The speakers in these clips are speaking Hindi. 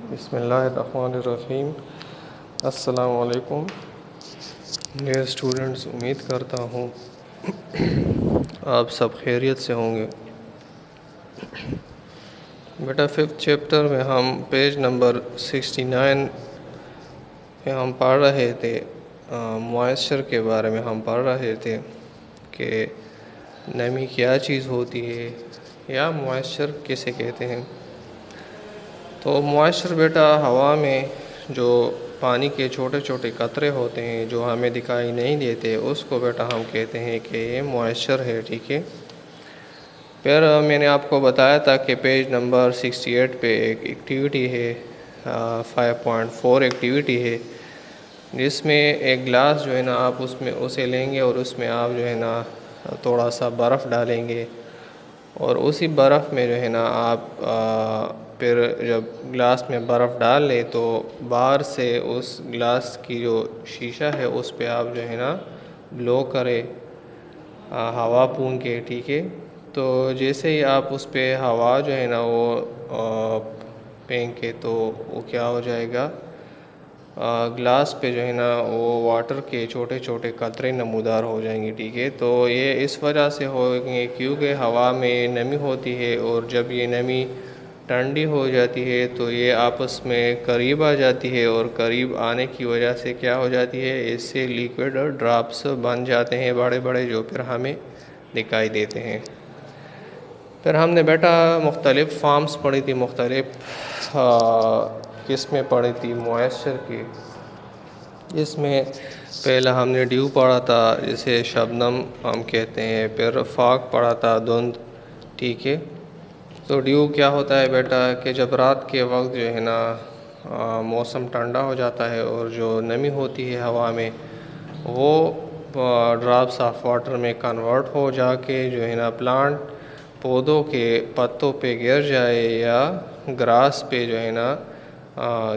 बिस्मिल्लाहिर्रहमानिर्रहीम। अस्सलामु अलैकुम डियर स्टूडेंट्स, उम्मीद करता हूँ आप सब खैरियत से होंगे। बेटा, 5th चैप्टर में हम पेज नंबर 69 में हम पढ़ रहे थे, मॉइस्चर के बारे में हम पढ़ रहे थे कि नमी क्या चीज़ होती है या मॉइस्चर किसे कहते हैं। तो मॉइस्चर बेटा हवा में जो पानी के छोटे छोटे कतरे होते हैं जो हमें दिखाई नहीं देते, उसको बेटा हम कहते हैं कि ये मॉइस्चर है। ठीक है। फिर मैंने आपको बताया था कि पेज नंबर 68 पे एक एक्टिविटी है, 5.4 एक्टिविटी है, जिसमें एक गिलास जो है ना आप उसमें उसे लेंगे और उसमें आप जो है ना थोड़ा सा बर्फ़ डालेंगे और उसी बर्फ़ में जो है ना आप फिर जब गिलास में बर्फ़ डाल लें तो बाहर से उस गिलास की जो शीशा है उस पे आप जो है ना ब्लो करें हवा पून के। ठीक है। तो जैसे ही आप उस पे हवा जो है ना वो फेंके तो वो क्या हो जाएगा, ग्लास पे जो है ना वो वाटर के छोटे छोटे कतरे नमूदार हो जाएंगे। ठीक है। तो ये इस वजह से होंगे क्योंकि हवा में नमी होती है और जब ये नमी ठंडी हो जाती है तो ये आपस में करीब आ जाती है और करीब आने की वजह से क्या हो जाती है, इससे लिक्विड ड्रॉप्स बन जाते हैं बड़े बड़े, जो फिर हमें दिखाई देते हैं। फिर हमने बेटा मुख्तलिफ़ फॉर्म्स पढ़ी थी, मुख्तलिफ़ किस्में पढ़ी थी मॉइस्चर की। इसमें पहला हमने ड्यू पढ़ा था जिसे शबनम हम कहते हैं, फिर फॉग पढ़ा था, धुंध। ठीक है। तो ड्यू क्या होता है बेटा कि जब रात के वक्त जो है ना मौसम ठंडा हो जाता है और जो नमी होती है हवा में वो ड्रॉप्स ऑफ वाटर में कन्वर्ट हो जाके जो है ना प्लांट पौधों के पत्तों पे गिर जाए या ग्रास पे जो है ना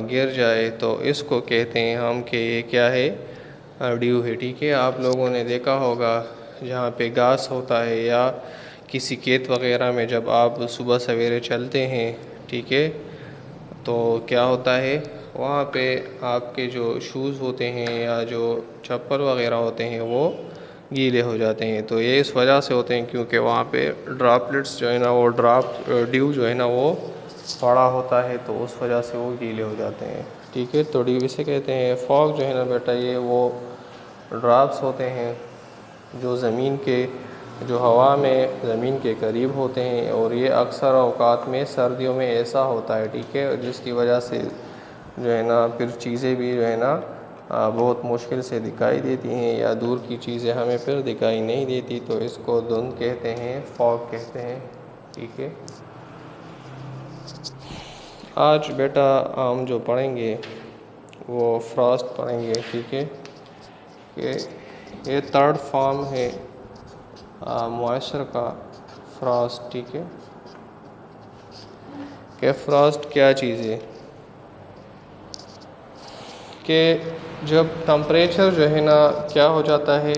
गिर जाए तो इसको कहते हैं हम कि ये क्या है, ड्यू है। ठीक है। आप लोगों ने देखा होगा जहाँ पे घास होता है या किसी खेत वगैरह में जब आप सुबह सवेरे चलते हैं, ठीक है, तो क्या होता है वहाँ पे आपके जो शूज़ होते हैं या जो चप्पल वगैरह होते हैं वो गीले हो जाते हैं। तो ये इस वजह से होते हैं क्योंकि वहाँ पे ड्रॉपलेट्स जो है ना वो ड्यू जो है ना वो पड़ा होता है, तो उस वजह से वो गीले हो जाते हैं। ठीक है। तो ड्यू इसे कहते हैं। फॉग जो है ना बेटा ये वो ड्रॉप्स होते हैं जो ज़मीन के जो हवा में ज़मीन के करीब होते हैं और ये अक्सर औक़ात में सर्दियों में ऐसा होता है। ठीक है। जिसकी वजह से जो है ना फिर चीज़ें भी जो है ना बहुत मुश्किल से दिखाई देती हैं या दूर की चीज़ें हमें फिर दिखाई नहीं देती, तो इसको धुंध कहते हैं, फॉग कहते हैं। ठीक है। आज बेटा हम जो पढ़ेंगे वो फ्रॉस्ट पढ़ेंगे। ठीक है। ये थर्ड फॉर्म है मॉइस्चर का, फ्रॉस्ट। ठीक है। कि फ्रॉस्ट क्या चीज़ है कि जब टम्परेचर जो है ना क्या हो जाता है,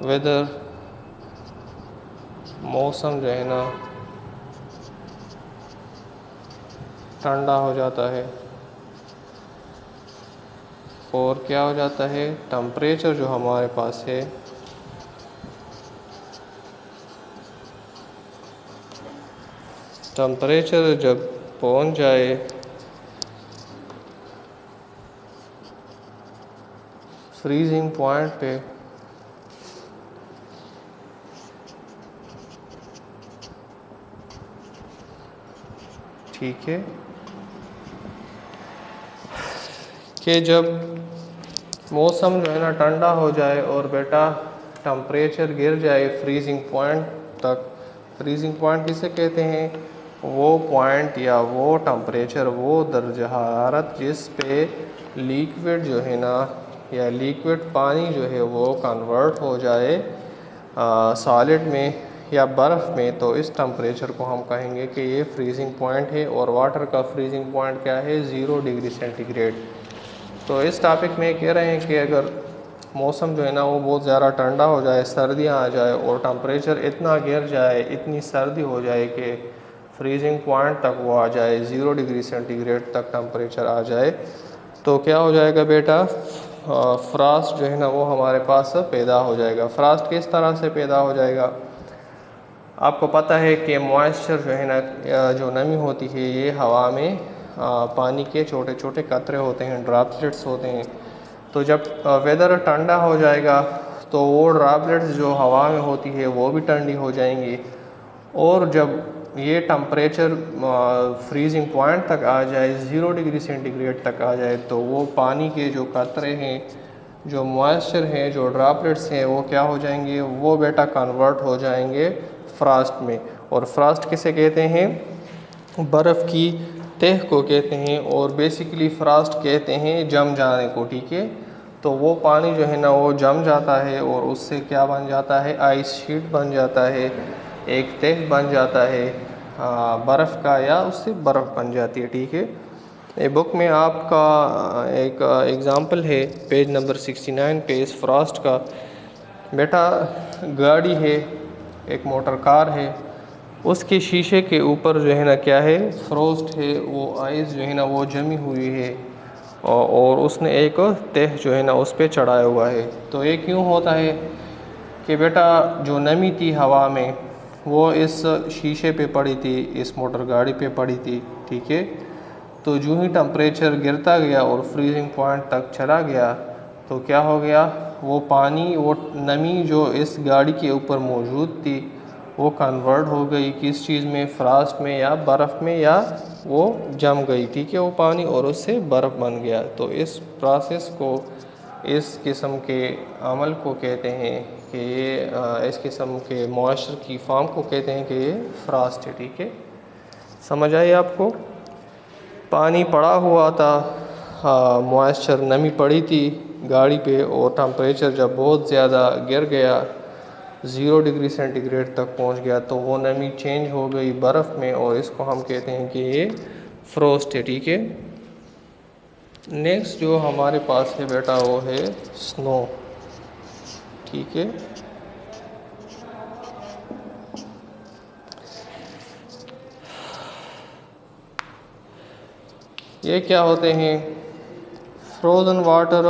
वेदर मौसम जो है ना ठंडा हो जाता है और क्या हो जाता है, टम्परेचर जो हमारे पास है टम्परेचर जब पहुंच जाए फ्रीजिंग पॉइंट पे, ठीक है, कि जब मौसम जो है ना ठंडा हो जाए और बेटा टम्परेचर गिर जाए फ्रीजिंग पॉइंट तक। फ्रीजिंग पॉइंट किसे कहते हैं, वो पॉइंट या वो टम्परेचर, वो दर्जा हरारत जिस पे लिक्विड जो है ना या लिक्विड पानी जो है वो कन्वर्ट हो जाए सॉलिड में या बर्फ़ में, तो इस टम्परेचर को हम कहेंगे कि ये फ्रीजिंग पॉइंट है। और वाटर का फ्रीजिंग पॉइंट क्या है, 0 डिग्री सेंटीग्रेड। तो इस टॉपिक में कह रहे हैं कि अगर मौसम जो है ना वो बहुत ज़्यादा ठंडा हो जाए, सर्दियाँ आ जाए और टम्परेचर इतना गिर जाए, इतनी सर्दी हो जाए कि फ्रीजिंग पॉइंट तक वो आ जाए, 0 डिग्री सेंटीग्रेड तक टेम्परेचर आ जाए, तो क्या हो जाएगा बेटा, फ्रॉस्ट जो है ना वो हमारे पास पैदा हो जाएगा। फ्रॉस्ट किस तरह से पैदा हो जाएगा, आपको पता है कि मॉइस्चर जो है ना, जो नमी होती है, ये हवा में पानी के छोटे छोटे कतरे होते हैं, ड्रॉपलेट्स होते हैं। तो जब वेदर ठंडा हो जाएगा तो वो ड्रॉपलेट्स जो हवा में होती है वो भी ठंडी हो जाएंगी, और जब ये टेम्परेचर फ्रीजिंग पॉइंट तक आ जाए, 0 डिग्री सेंटीग्रेड तक आ जाए, तो वो पानी के जो कतरे हैं, जो मॉइस्चर हैं, जो ड्रॉपलेट्स हैं, वो क्या हो जाएंगे, वो बेटा कन्वर्ट हो जाएंगे फ्रॉस्ट में। और फ्रॉस्ट किसे कहते हैं, बर्फ़ की तह को कहते हैं, और बेसिकली फ्रॉस्ट कहते हैं जम जाने को, ठीक है। तो वो पानी जो है ना वो जम जाता है और उससे क्या बन जाता है, आइस शीट बन जाता है, एक तह बन जाता है बर्फ़ का, या उससे बर्फ़ बन जाती है, ठीक है। ये बुक में आपका एक एग्ज़ाम्पल है पेज नंबर 69 पे इस फ्रॉस्ट का। बेटा गाड़ी है, एक मोटर कार है, उसके शीशे के ऊपर जो है ना क्या है, फ्रोस्ट है, वो आइस जो है ना वो जमी हुई है, और उसने एक तह जो है ना उस पर चढ़ाया हुआ है। तो ये क्यों होता है कि बेटा जो नमी थी हवा में वो इस शीशे पे पड़ी थी, इस मोटर गाड़ी पे पड़ी थी, ठीक है। तो जो ही टेम्परेचर गिरता गया और फ्रीजिंग पॉइंट तक चला गया, तो क्या हो गया, वो पानी, वो नमी जो इस गाड़ी के ऊपर मौजूद थी, वो कन्वर्ट हो गई किस चीज़ में, फ्रॉस्ट में या बर्फ़ में, या वो जम गई, ठीक है, वो पानी, और उससे बर्फ़ बन गया। तो इस प्रोसेस को, इस किस्म के अमल को कहते हैं कि ये इस किस्म के मॉइस्चर की फॉर्म को कहते हैं कि ये फ्रॉस्ट है, ठीक है। समझ आई आपको। पानी पड़ा हुआ था, मॉइस्चर नमी पड़ी थी गाड़ी पे, और टेम्परेचर जब बहुत ज़्यादा गिर गया, 0 डिग्री सेंटीग्रेड तक पहुंच गया, तो वो नमी चेंज हो गई बर्फ़ में, और इसको हम कहते हैं कि ये फ्रोस्ट है, ठीक है। नेक्स्ट जो हमारे पास है बेटा वो है स्नो, ठीक है। ये क्या होते हैं, फ्रोज़न वाटर,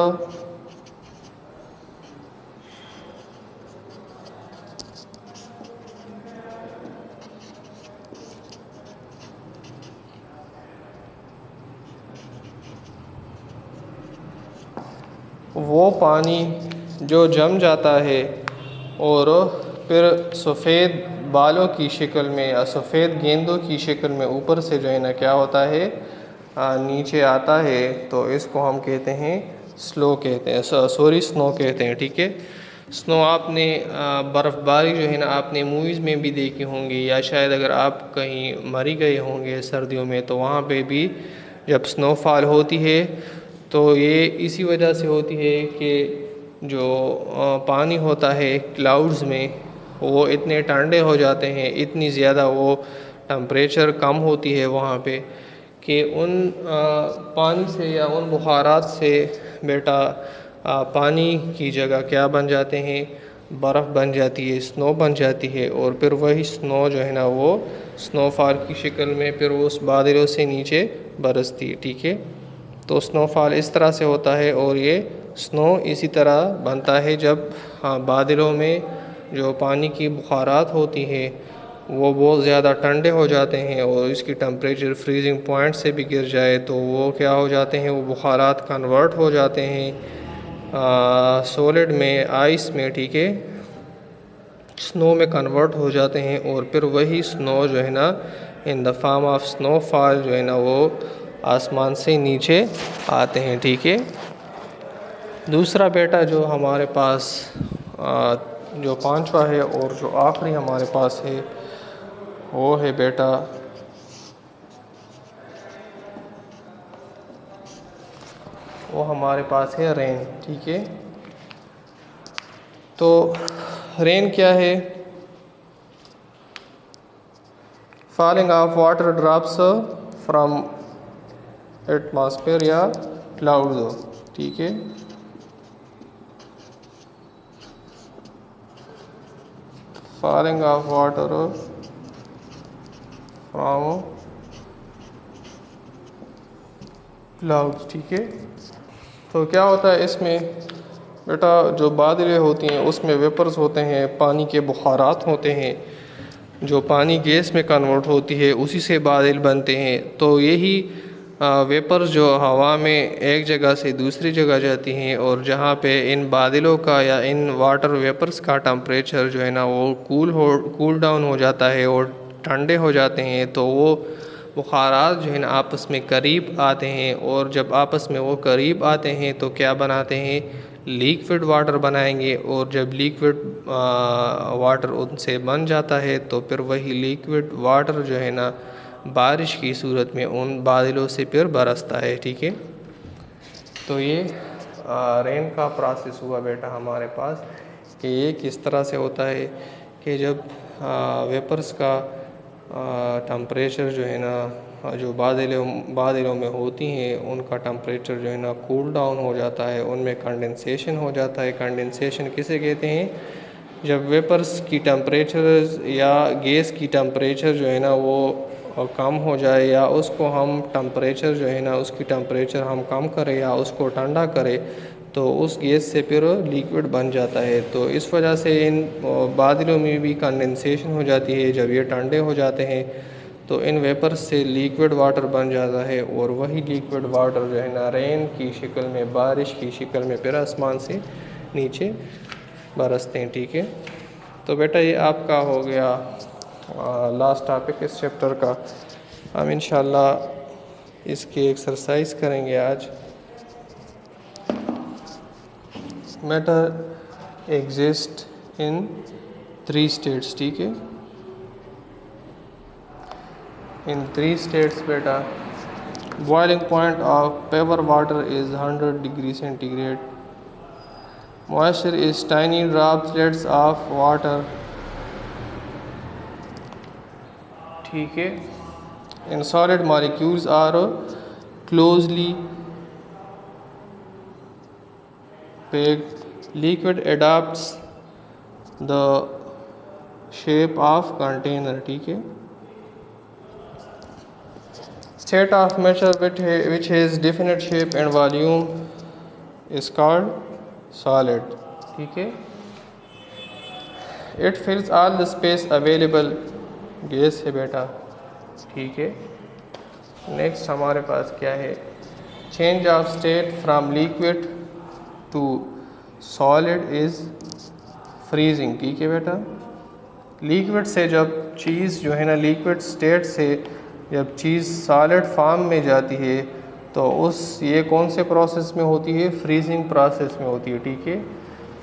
वो पानी जो जम जाता है और फिर सफ़ेद बालों की शक्ल में या सफ़ेद गेंदों की शक्ल में ऊपर से जो है ना क्या होता है, नीचे आता है, तो इसको हम कहते हैं स्नो कहते हैं, स्नो कहते हैं, ठीक है। स्नो आपने बर्फ़बारी जो है ना आपने मूवीज़ में भी देखी होंगी, या शायद अगर आप कहीं मरी गए होंगे सर्दियों में, तो वहाँ पे भी जब स्नोफॉल होती है तो ये इसी वजह से होती है कि जो पानी होता है क्लाउड्स में, वो इतने ठंडे हो जाते हैं, इतनी ज़्यादा वो टेम्परेचर कम होती है वहाँ पे, कि उन पानी से या उन बुखारात से बेटा पानी की जगह क्या बन जाते हैं, बर्फ़ बन जाती है, स्नो बन जाती है, और फिर वही स्नो जो है ना वो स्नोफॉल की शक्ल में फिर वो उस बादलों से नीचे बरसती है, ठीक है। तो स्नोफॉल इस तरह से होता है, और ये स्नो इसी तरह बनता है जब बादलों में जो पानी की बुखारात होती है वो बहुत ज़्यादा ठंडे हो जाते हैं, और इसकी टेम्परेचर फ्रीजिंग पॉइंट से भी गिर जाए, तो वो क्या हो जाते हैं, वो बुखारात कन्वर्ट हो जाते हैं सॉलिड में, आइस में, ठीक है, स्नो में कन्वर्ट हो जाते हैं, और फिर वही स्नो जो है ना in the form of snowfall जो है ना वो आसमान से नीचे आते हैं, ठीक है। दूसरा बेटा जो हमारे पास जो पांचवा है और जो आखिरी हमारे पास है वो है बेटा वो हमारे पास है रेन, ठीक है। तो रेन क्या है, falling of water drops from atmosphere या क्लाउड्स, ठीक है। falling of water from clouds. ठीक है, तो क्या होता है इसमें बेटा, जो बादलें होती हैं उसमें वेपर्स होते हैं, पानी के बुखारात होते हैं, जो पानी गैस में कन्वर्ट होती है उसी से बादल बनते हैं। तो यही वेपर्स जो हवा में एक जगह से दूसरी जगह जाती हैं, और जहाँ पे इन बादलों का या इन वाटर वेपर्स का टेम्परेचर जो है ना वो कूल डाउन हो जाता है और ठंडे हो जाते हैं, तो वो बुखारात जो है ना आपस में करीब आते हैं, और जब आपस में वो करीब आते हैं तो क्या बनाते हैं, लिक्विड वाटर बनाएंगे। और जब लिक्विड वाटर उनसे बन जाता है तो फिर वही लिक्विड वाटर जो है ना बारिश की सूरत में उन बादलों से फिर बरसता है। ठीक है, तो ये रेन का प्रोसेस हुआ बेटा हमारे पास कि ये किस तरह से होता है कि जब वेपर्स का टेम्परेचर जो है ना जो बादलों में होती हैं उनका टेम्परेचर जो है ना कूल डाउन हो जाता है, उनमें कंडेंसेशन हो जाता है। कंडेंसेशन किसे कहते हैं, जब वेपर्स की टेम्परेचर या गैस की टेम्परेचर जो है ना वो कम हो जाए, या उसको हम टेम्परेचर जो है ना उसकी टेम्परेचर हम कम करें या उसको ठंडा करें, तो उस गैस से फिर लिक्विड बन जाता है। तो इस वजह से इन बादलों में भी कंडेंसेशन हो जाती है। जब ये ठंडे हो जाते हैं तो इन वेपर्स से लिक्विड वाटर बन जाता है, और वही लिक्विड वाटर जो है ना रेन की शक्ल में, बारिश की शक्ल में फिर आसमान से नीचे बरसते हैं। ठीक है, तो बेटा ये आपका हो गया लास्ट टॉपिक इस चैप्टर का। हम इंशाल्लाह इसकी एक्सरसाइज करेंगे आज। Matter exist in 3 states. ठीक है, इन 3 स्टेट्स बेटा, boiling point of pure water is 100 degree centigrade, moisture is tiny droplets of water। ठीक है, and solid molecules are closely packed, liquid adapts the shape of container। ठीक है, state of matter which has definite shape and volume is called solid। ठीक है, it fills all the space available, gas है बेटा। ठीक है, नेक्स्ट हमारे पास क्या है, change of state from liquid to solid is freezing. ठीक है बेटा, लिक्विड से जब चीज़ जो है ना लिक्विड स्टेट से जब चीज़ सॉलिड फॉर्म में जाती है तो ये कौन से प्रोसेस में होती है, फ्रीजिंग प्रोसेस में होती है। ठीक है,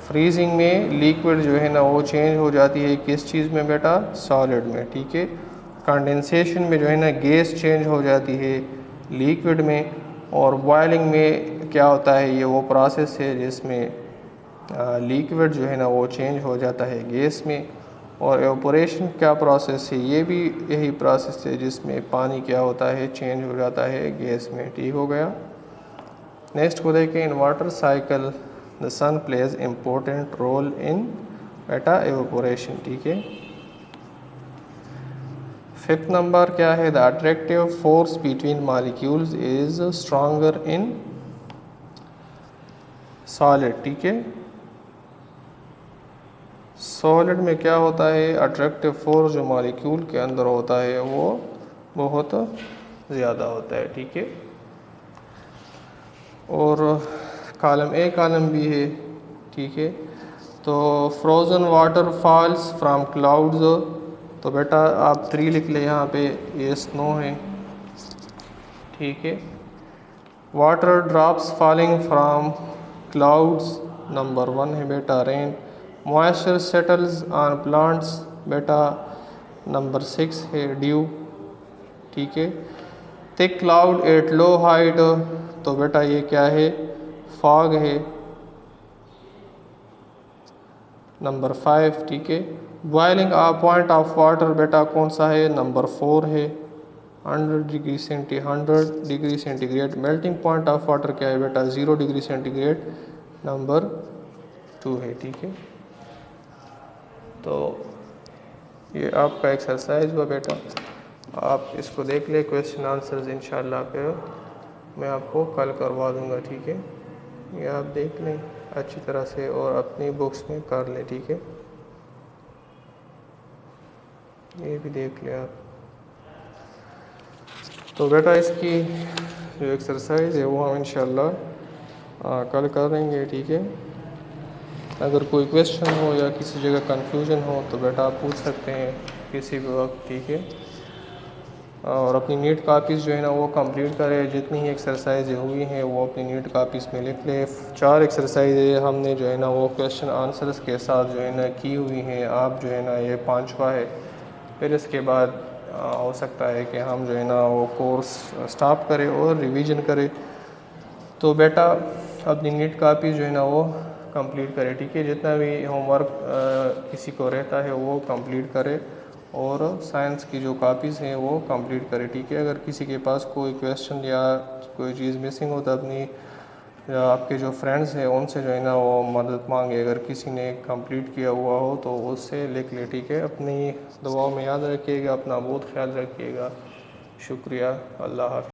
फ्रीजिंग में लिक्विड जो है ना वो चेंज हो जाती है किस चीज़ में बेटा, सॉलिड में। ठीक है, कंडेंसेशन में जो है ना गैस चेंज हो जाती है लिक्विड में, और बॉइलिंग में क्या होता है, ये वो प्रोसेस है जिसमें लिक्विड जो है ना वो चेंज हो जाता है गैस में। और एवापोरेशन क्या प्रोसेस है, ये भी यही प्रोसेस है जिसमें पानी क्या होता है, चेंज हो जाता है गैस में। ठीक हो गया, नेक्स्ट को देखें, in water cycle the sun plays important role in बेटा एवापोरेशन। ठीक है, 5th नंबर क्या है, the attractive force between molecules is stronger in solid. ठीक है, सॉलिड में क्या होता है, अट्रैक्टिव फोर्स जो मॉलिक्यूल के अंदर होता है वो बहुत ज़्यादा होता है। ठीक है, और कॉलम ए कॉलम भी है। ठीक है, तो frozen water falls from clouds, तो बेटा आप 3 लिख ले यहाँ पे, ये स्नो है। ठीक है, water drops falling from clouds, number 1 है बेटा rain. Moisture settles on plants, बेटा नंबर 6 है ड्यू। ठीक है, thick cloud at low height, तो बेटा ये क्या है, फॉग है, नंबर 5। ठीक है, बॉइलिंग पॉइंट ऑफ वाटर बेटा कौन सा है, नंबर 4 है, 100 degree centigrade. Melting point of water क्या है बेटा, 0 डिग्री सेंटीग्रेड, नंबर 2 है। ठीक है, तो ये आपका एक्सरसाइज हुआ बेटा। आप इसको देख लें, क्वेश्चन आंसर्स इंशाल्लाह फिर मैं आपको कल करवा दूँगा, ठीक है। ये आप देख लें अच्छी तरह से और अपनी बुक्स में कर लें, ठीक है। ये भी देख लें आप। तो बेटा इसकी जो एक्सरसाइज है वो हम इंशाल्लाह कल करेंगे, ठीक है। अगर कोई क्वेश्चन हो या किसी जगह कंफ्यूजन हो तो बेटा आप पूछ सकते हैं किसी भी वक्त, ठीक है। और अपनी नीट कापीज़ जो है ना वो कंप्लीट करें, जितनी ही एक्सरसाइजें हुई हैं वो अपनी नीट कापीज़ में लिख लें। 4 एक्सरसाइजें हमने जो है ना वो क्वेश्चन आंसर्स के साथ जो है ना की हुई हैं, आप जो है ना ये 5वां है। फिर इसके बाद हो सकता है कि हम जो है ना वो कोर्स स्टॉप करें और रिवीजन करें। तो बेटा अपनी नीट कापी जो है ना वो कंप्लीट करें, ठीक है। जितना भी होमवर्क किसी को रहता है वो कंप्लीट करे और साइंस की जो कापीज़ हैं वो कंप्लीट करें, ठीक है। अगर किसी के पास कोई क्वेश्चन या कोई चीज़ मिसिंग हो तो अपनी या आपके जो फ्रेंड्स हैं उनसे जो है ना वो मदद मांगे। अगर किसी ने कंप्लीट किया हुआ हो तो उससे लिख ले, ठीक है। अपनी दुआओं में याद रखिएगा, अपना बहुत ख्याल रखिएगा। शुक्रिया, अल्लाह हाफ़िज़।